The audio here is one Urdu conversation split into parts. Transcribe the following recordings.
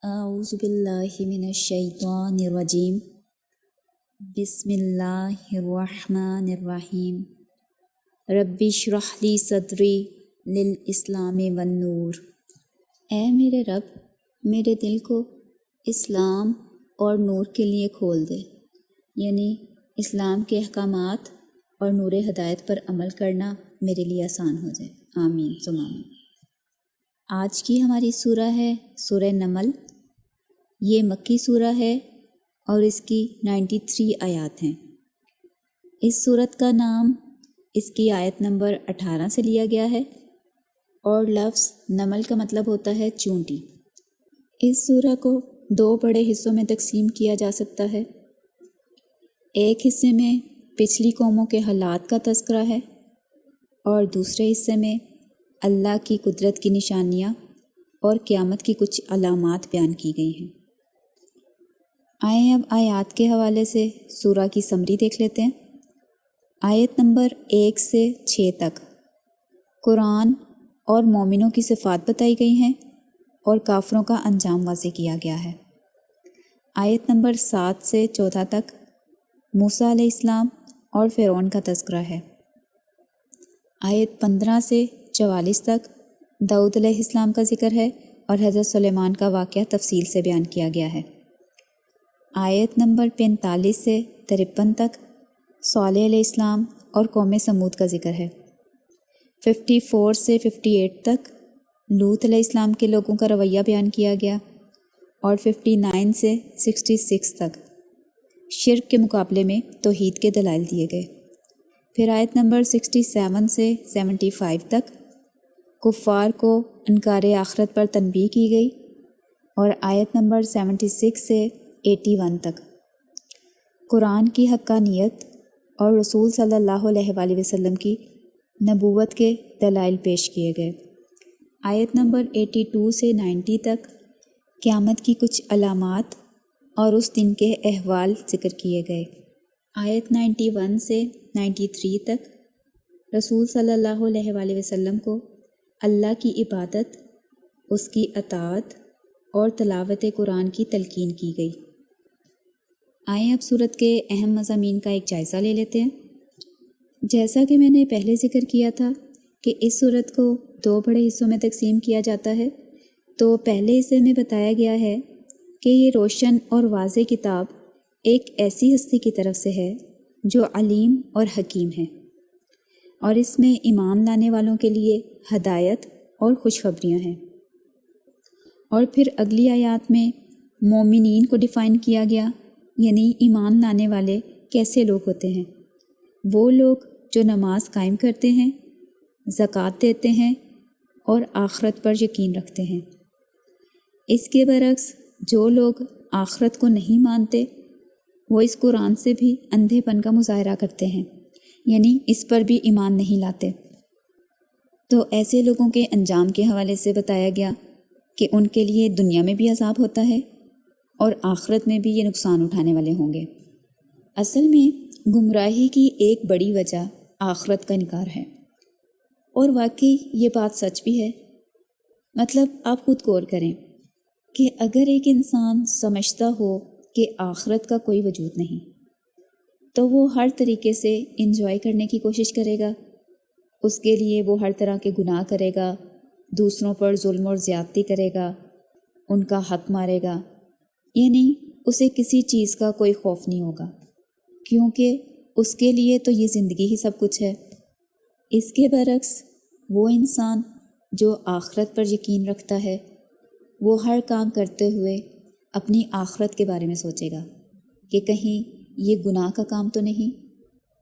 اعوذ باللہ من الشیطان الرجیم بسم اللہ الرحمن الرحیم رب اشرح لی صدری للاسلام والنور۔ اے میرے رب، میرے دل کو اسلام اور نور کے لیے کھول دے، یعنی اسلام کے احکامات اور نور ہدایت پر عمل کرنا میرے لیے آسان ہو جائے، آمین ثم آمین۔ آج کی ہماری سورہ ہے سورہ نمل۔ یہ مکی سورہ ہے اور اس کی 93 آیات ہیں۔ اس سورت کا نام اس کی آیت نمبر 18 سے لیا گیا ہے اور لفظ نمل کا مطلب ہوتا ہے چونٹی۔ اس سورہ کو 2 بڑے حصوں میں تقسیم کیا جا سکتا ہے۔ ایک حصے میں پچھلی قوموں کے حالات کا تذکرہ ہے اور دوسرے حصے میں اللہ کی قدرت کی نشانیاں اور قیامت کی کچھ علامات بیان کی گئی ہیں۔ آئیں اب آیات کے حوالے سے سورہ کی سمری دیکھ لیتے ہیں۔ آیت نمبر 1 سے 6 تک قرآن اور مومنوں کی صفات بتائی گئی ہیں اور کافروں کا انجام واضح کیا گیا ہے۔ آیت نمبر 7 سے 14 تک موسیٰ علیہ السلام اور فرعون کا تذکرہ ہے۔ آیت 15 سے 44 تک داؤد علیہ السلام کا ذکر ہے اور حضرت سلیمان کا واقعہ تفصیل سے بیان کیا گیا ہے۔ آیت نمبر 45 سے 53 تک صالح علیہ السلام اور قوم سمود کا ذکر ہے۔ 54 سے 58 تک لوط علیہ السلام کے لوگوں کا رویہ بیان کیا گیا اور 59 سے 66 تک شرک کے مقابلے میں توحید کے دلائل دیے گئے۔ پھر آیت نمبر 67 سے 75 تک کفار کو انکار آخرت پر تنبیہ کی گئی اور آیت نمبر 76 سے 81 تک قرآن کی حقانیت اور رسول صلی اللہ علیہ وآلہ وسلم کی نبوت کے دلائل پیش کیے گئے۔ آیت نمبر 82 سے 90 تک قیامت کی کچھ علامات اور اس دن کے احوال ذکر کیے گئے۔ آیت 91 سے 93 تک رسول صلی اللہ علیہ وآلہ وسلم کو اللہ کی عبادت، اس کی اطاعت اور تلاوت قرآن کی تلقین کی گئی۔ آئیں اب سورت کے اہم مضامین کا ایک جائزہ لے لیتے ہیں۔ جیسا کہ میں نے پہلے ذکر کیا تھا کہ اس سورت کو 2 بڑے حصوں میں تقسیم کیا جاتا ہے، تو پہلے حصے میں بتایا گیا ہے کہ یہ روشن اور واضح کتاب ایک ایسی ہستی کی طرف سے ہے جو علیم اور حکیم ہے، اور اس میں ایمان لانے والوں کے لیے ہدایت اور خوشخبریاں ہیں۔ اور پھر اگلی آیات میں مومنین کو ڈیفائن کیا گیا، یعنی ایمان لانے والے کیسے لوگ ہوتے ہیں۔ وہ لوگ جو نماز قائم کرتے ہیں، زکوٰۃ دیتے ہیں اور آخرت پر یقین رکھتے ہیں۔ اس کے برعکس جو لوگ آخرت کو نہیں مانتے، وہ اس قرآن سے بھی اندھے پن کا مظاہرہ کرتے ہیں، یعنی اس پر بھی ایمان نہیں لاتے۔ تو ایسے لوگوں کے انجام کے حوالے سے بتایا گیا کہ ان کے لیے دنیا میں بھی عذاب ہوتا ہے اور آخرت میں بھی یہ نقصان اٹھانے والے ہوں گے۔ اصل میں گمراہی کی ایک بڑی وجہ آخرت کا انکار ہے، اور واقعی یہ بات سچ بھی ہے۔ مطلب آپ خود غور کریں کہ اگر ایک انسان سمجھتا ہو کہ آخرت کا کوئی وجود نہیں، تو وہ ہر طریقے سے انجوائے کرنے کی کوشش کرے گا، اس کے لیے وہ ہر طرح کے گناہ کرے گا، دوسروں پر ظلم اور زیادتی کرے گا، ان کا حق مارے گا، یعنی اسے کسی چیز کا کوئی خوف نہیں ہوگا، کیونکہ اس کے لیے تو یہ زندگی ہی سب کچھ ہے۔ اس کے برعکس وہ انسان جو آخرت پر یقین رکھتا ہے، وہ ہر کام کرتے ہوئے اپنی آخرت کے بارے میں سوچے گا کہ کہیں یہ گناہ کا کام تو نہیں،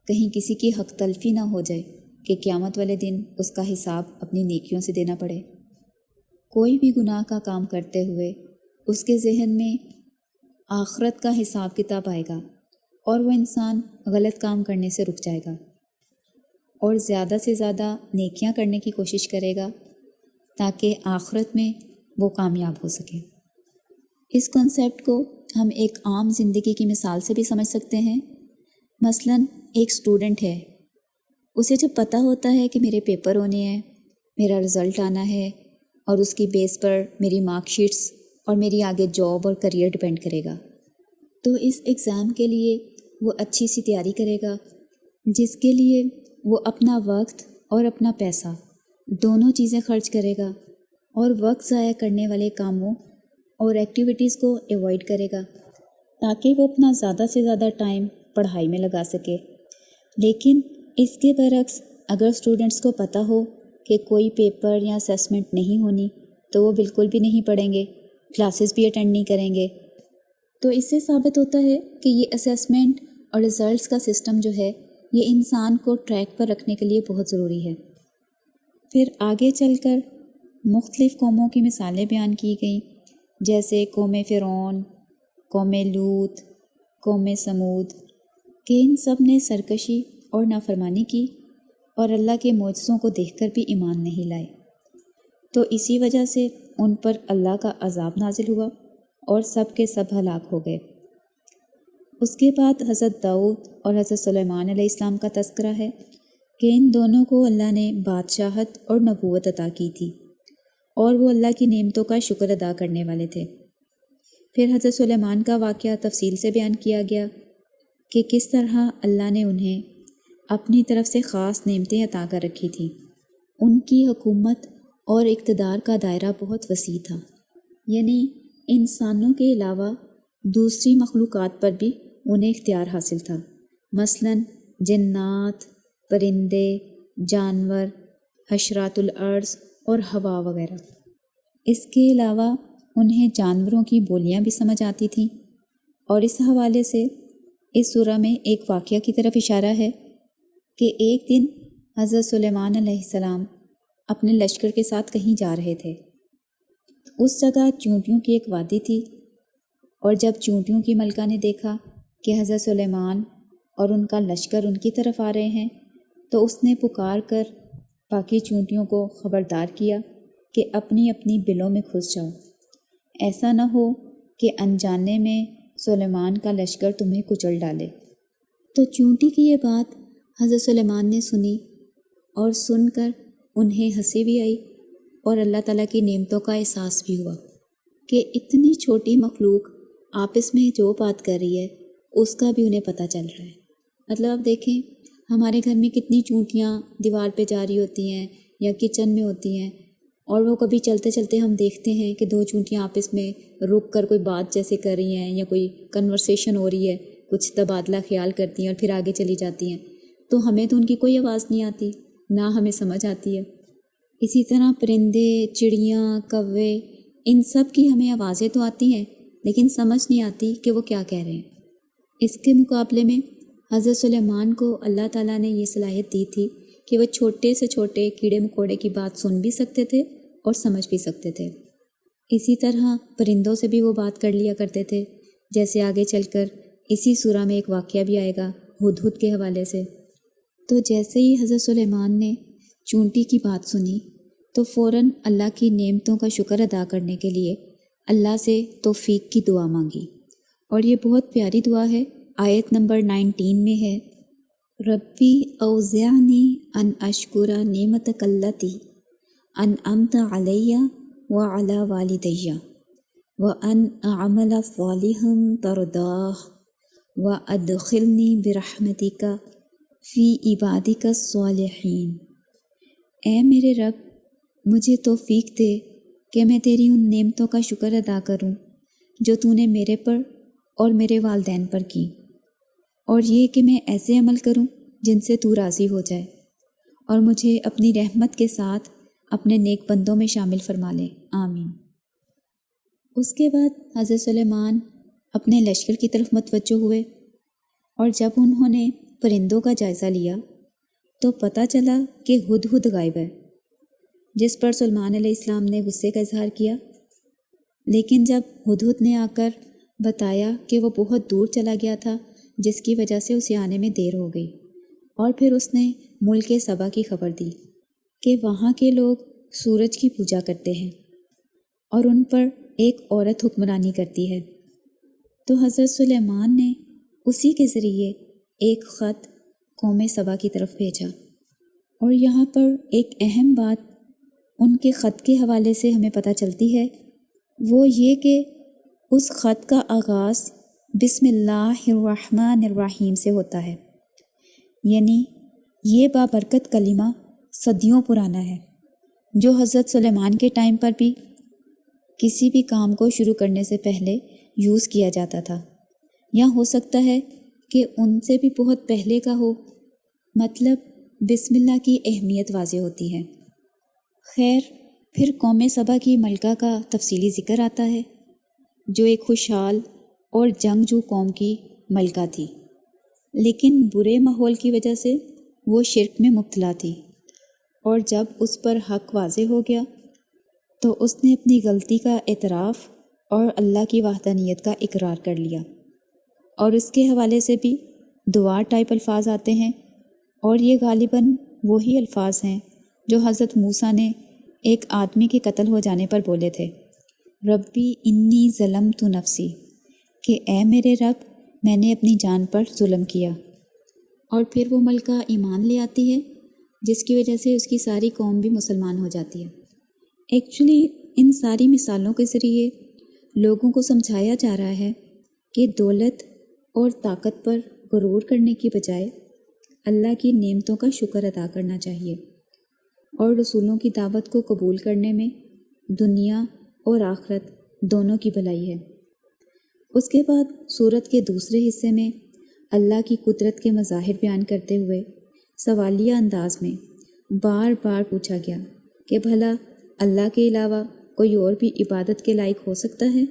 کہیں کسی کی حق تلفی نہ ہو جائے کہ قیامت والے دن اس کا حساب اپنی نیکیوں سے دینا پڑے۔ کوئی بھی گناہ کا کام کرتے ہوئے اس کے ذہن میں آخرت کا حساب کتاب آئے گا اور وہ انسان غلط کام کرنے سے رک جائے گا اور زیادہ سے زیادہ نیکیاں کرنے کی کوشش کرے گا تاکہ آخرت میں وہ کامیاب ہو سکے۔ اس کنسیپٹ کو ہم ایک عام زندگی کی مثال سے بھی سمجھ سکتے ہیں۔ مثلاً ایک اسٹوڈنٹ ہے، اسے جب پتہ ہوتا ہے کہ میرے پیپر ہونے ہیں، میرا رزلٹ آنا ہے اور اس کی بیس پر میری مارک شیٹس اور میری آگے جاب اور کریئر ڈپینڈ کرے گا۔ تو اس ایگزام کے لیے وہ اچھی سی تیاری کرے گا، جس کے لیے وہ اپنا وقت اور اپنا پیسہ دونوں چیزیں خرچ کرے گا، اور وقت ضائع کرنے والے کاموں اور ایکٹیویٹیز کو ایوائڈ کرے گا تاکہ وہ اپنا زیادہ سے زیادہ ٹائم پڑھائی میں لگا سکے۔ لیکن اس کے برعکس اگر اسٹوڈنٹس کو پتہ ہو کہ کوئی پیپر یا اسیسمنٹ نہیں ہونی تو وہ بالکل بھی نہیں پڑھیں گے، کلاسز بھی اٹینڈ نہیں کریں گے۔ تو اس سے ثابت ہوتا ہے کہ یہ اسیسمنٹ اور رزلٹس کا سسٹم جو ہے یہ انسان کو ٹریک پر رکھنے کے لیے بہت ضروری ہے۔ پھر آگے چل کر مختلف قوموں کی مثالیں بیان کی گئیں، جیسے قوم فرعون، قوم لوط، قوم سمود، کہ ان سب نے سرکشی اور نافرمانی کی اور اللہ کے معجزوں کو دیکھ کر بھی ایمان نہیں لائے، تو اسی وجہ سے ان پر اللہ کا عذاب نازل ہوا اور سب کے سب ہلاک ہو گئے۔ اس کے بعد حضرت داؤد اور حضرت سلیمان علیہ السلام کا تذکرہ ہے کہ ان دونوں کو اللہ نے بادشاہت اور نبوت عطا کی تھی، اور وہ اللہ کی نعمتوں کا شکر ادا کرنے والے تھے۔ پھر حضرت سلیمان کا واقعہ تفصیل سے بیان کیا گیا کہ کس طرح اللہ نے انہیں اپنی طرف سے خاص نعمتیں عطا کر رکھی تھیں۔ ان کی حکومت اور اقتدار کا دائرہ بہت وسیع تھا، یعنی انسانوں کے علاوہ دوسری مخلوقات پر بھی انہیں اختیار حاصل تھا، مثلا جنات، پرندے، جانور، حشرات الارض اور ہوا وغیرہ۔ اس کے علاوہ انہیں جانوروں کی بولیاں بھی سمجھ آتی تھیں، اور اس حوالے سے اس سورہ میں ایک واقعہ کی طرف اشارہ ہے کہ ایک دن حضرت سلیمان علیہ السلام اپنے لشکر کے ساتھ کہیں جا رہے تھے۔ اس جگہ چونٹیوں کی ایک وادی تھی، اور جب چونٹیوں کی ملکہ نے دیکھا کہ حضرت سلیمان اور ان کا لشکر ان کی طرف آ رہے ہیں تو اس نے پکار کر باقی چونٹیوں کو خبردار کیا کہ اپنی اپنی بلوں میں گھس جاؤ، ایسا نہ ہو کہ انجانے میں سلیمان کا لشکر تمہیں کچل ڈالے۔ تو چونٹی کی یہ بات حضرت سلیمان نے سنی، اور سن کر انہیں ہنسی بھی آئی اور اللہ تعالیٰ کی نعمتوں کا احساس بھی ہوا کہ اتنی چھوٹی مخلوق آپس میں جو بات کر رہی ہے اس کا بھی انہیں پتہ چل رہا ہے۔ مطلب آپ دیکھیں ہمارے گھر میں کتنی چونٹیاں دیوار پہ جاری ہوتی ہیں یا کچن میں ہوتی ہیں، اور وہ کبھی چلتے چلتے ہم دیکھتے ہیں کہ دو چونٹیاں آپس میں رک کر کوئی بات جیسے کر رہی ہیں یا کوئی کنورسیشن ہو رہی ہے، کچھ تبادلہ خیال کرتی ہیں اور پھر آگے چلی جاتی ہیں، تو ہمیں تو ان کی کوئی آواز نہیں آتی، نہ ہمیں سمجھ آتی ہے۔ اسی طرح پرندے، چڑیاں، کوے، ان سب کی ہمیں آوازیں تو آتی ہیں لیکن سمجھ نہیں آتی کہ وہ کیا کہہ رہے ہیں۔ اس کے مقابلے میں حضرت سلیمان کو اللہ تعالیٰ نے یہ صلاحیت دی تھی کہ وہ چھوٹے سے چھوٹے کیڑے مکوڑے کی بات سن بھی سکتے تھے اور سمجھ بھی سکتے تھے۔ اسی طرح پرندوں سے بھی وہ بات کر لیا کرتے تھے، جیسے آگے چل کر اسی سورہ میں ایک واقعہ بھی آئے گا ہدہد کے حوالے سے۔ تو جیسے ہی حضرت سلیمان نے چونٹی کی بات سنی تو فوراً اللہ کی نعمتوں کا شکر ادا کرنے کے لیے اللہ سے توفیق کی دعا مانگی، اور یہ بہت پیاری دعا ہے۔ آیت نمبر 19 میں ہے، ربی اوزعنی ان اشکر نعمتک التی انعمت علی وعلی والدی وان اعمل صالحا ترضاہ وادخلنی برحمتک فی عبادک الصالحین۔ اے میرے رب، مجھے توفیق دے کہ میں تیری ان نعمتوں کا شکر ادا کروں جو تو نے میرے پر اور میرے والدین پر کی، اور یہ کہ میں ایسے عمل کروں جن سے تو راضی ہو جائے، اور مجھے اپنی رحمت کے ساتھ اپنے نیک بندوں میں شامل فرما لے، آمین۔ اس کے بعد حضرت سلیمان اپنے لشکر کی طرف متوجہ ہوئے، اور جب انہوں نے پرندوں کا جائزہ لیا تو پتہ چلا کہ ہدہد غائب ہے، جس پر سلیمان علیہ السلام نے غصے کا اظہار کیا۔ لیکن جب ہدہد نے آ کر بتایا کہ وہ بہت دور چلا گیا تھا جس کی وجہ سے اسے آنے میں دیر ہو گئی، اور پھر اس نے ملک سبا کی خبر دی کہ وہاں کے لوگ سورج کی پوجا کرتے ہیں اور ان پر ایک عورت حکمرانی کرتی ہے، تو حضرت سلیمان نے اسی کے ذریعے ایک خط قوم سبا کی طرف بھیجا۔ اور یہاں پر ایک اہم بات ان کے خط کے حوالے سے ہمیں پتہ چلتی ہے، وہ یہ کہ اس خط کا آغاز بسم اللہ الرحمن الرحیم سے ہوتا ہے، یعنی یہ بابرکت کلمہ صدیوں پرانا ہے، جو حضرت سلیمان کے ٹائم پر بھی کسی بھی کام کو شروع کرنے سے پہلے یوز کیا جاتا تھا، یا ہو سکتا ہے کہ ان سے بھی بہت پہلے کا ہو۔ مطلب بسم اللہ کی اہمیت واضح ہوتی ہے۔ خیر، پھر قوم سبا کی ملکہ کا تفصیلی ذکر آتا ہے، جو ایک خوشحال اور جنگجو قوم کی ملکہ تھی، لیکن برے ماحول کی وجہ سے وہ شرک میں مبتلا تھی، اور جب اس پر حق واضح ہو گیا تو اس نے اپنی غلطی کا اعتراف اور اللہ کی وحدانیت کا اقرار کر لیا، اور اس کے حوالے سے بھی دعا ٹائپ الفاظ آتے ہیں، اور یہ غالباً وہی الفاظ ہیں جو حضرت موسیٰ نے ایک آدمی کے قتل ہو جانے پر بولے تھے، ربی انی ظلمت نفسی، کہ اے میرے رب میں نے اپنی جان پر ظلم کیا۔ اور پھر وہ ملکہ ایمان لے آتی ہے، جس کی وجہ سے اس کی ساری قوم بھی مسلمان ہو جاتی ہے۔ ایکچولی ان ساری مثالوں کے ذریعے لوگوں کو سمجھایا جا رہا ہے کہ دولت اور طاقت پر غرور کرنے کی بجائے اللہ کی نعمتوں کا شکر ادا کرنا چاہیے، اور رسولوں کی دعوت کو قبول کرنے میں دنیا اور آخرت دونوں کی بھلائی ہے۔ اس کے بعد سورت کے دوسرے حصے میں اللہ کی قدرت کے مظاہر بیان کرتے ہوئے سوالیہ انداز میں بار بار پوچھا گیا کہ بھلا اللہ کے علاوہ کوئی اور بھی عبادت کے لائق ہو سکتا ہے؟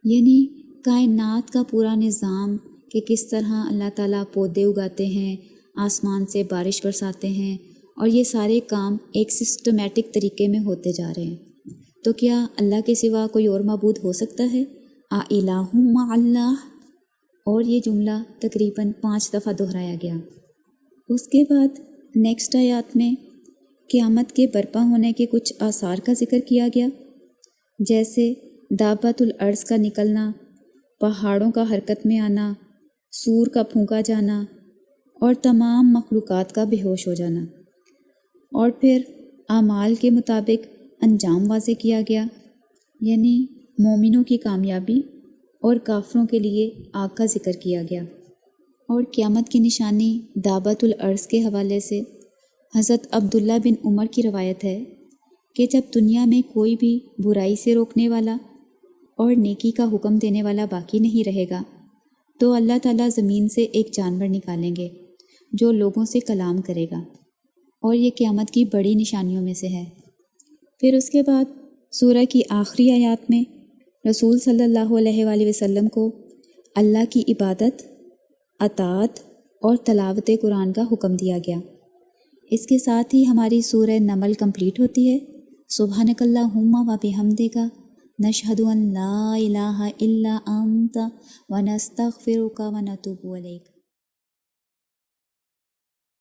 یعنی کائنات کا پورا نظام کہ کس طرح اللہ تعالیٰ پودے اگاتے ہیں، آسمان سے بارش برساتے ہیں، اور یہ سارے کام ایک سسٹمیٹک طریقے میں ہوتے جا رہے ہیں، تو کیا اللہ کے سوا کوئی اور معبود ہو سکتا ہے؟ الہ مع اللہ، اور یہ جملہ تقریباً 5 دفعہ دہرایا گیا۔ اس کے بعد نیکسٹ آیات میں قیامت کے برپا ہونے کے کچھ آثار کا ذکر کیا گیا، جیسے دابۃ الارض کا نکلنا، پہاڑوں کا حرکت میں آنا، سور کا پھونکا جانا، اور تمام مخلوقات کا بے ہوش ہو جانا، اور پھر اعمال کے مطابق انجام واضح کیا گیا، یعنی مومنوں کی کامیابی اور کافروں کے لیے آگ کا ذکر کیا گیا۔ اور قیامت کی نشانی دابۃ الارض کے حوالے سے حضرت عبداللہ بن عمر کی روایت ہے کہ جب دنیا میں کوئی بھی برائی سے روکنے والا اور نیکی کا حکم دینے والا باقی نہیں رہے گا تو اللہ تعالیٰ زمین سے ایک جانور نکالیں گے جو لوگوں سے کلام کرے گا، اور یہ قیامت کی بڑی نشانیوں میں سے ہے۔ پھر اس کے بعد سورہ کی آخری آیات میں رسول صلی اللہ علیہ وآلہ وسلم کو اللہ کی عبادت، اطاعت اور تلاوت قرآن کا حکم دیا گیا۔ اس کے ساتھ ہی ہماری سورہ نمل کمپلیٹ ہوتی ہے۔ سبحانک اللہم و بحمدک نشہد ان لا الہ الا انت ونستغفرک ونتوب الیک۔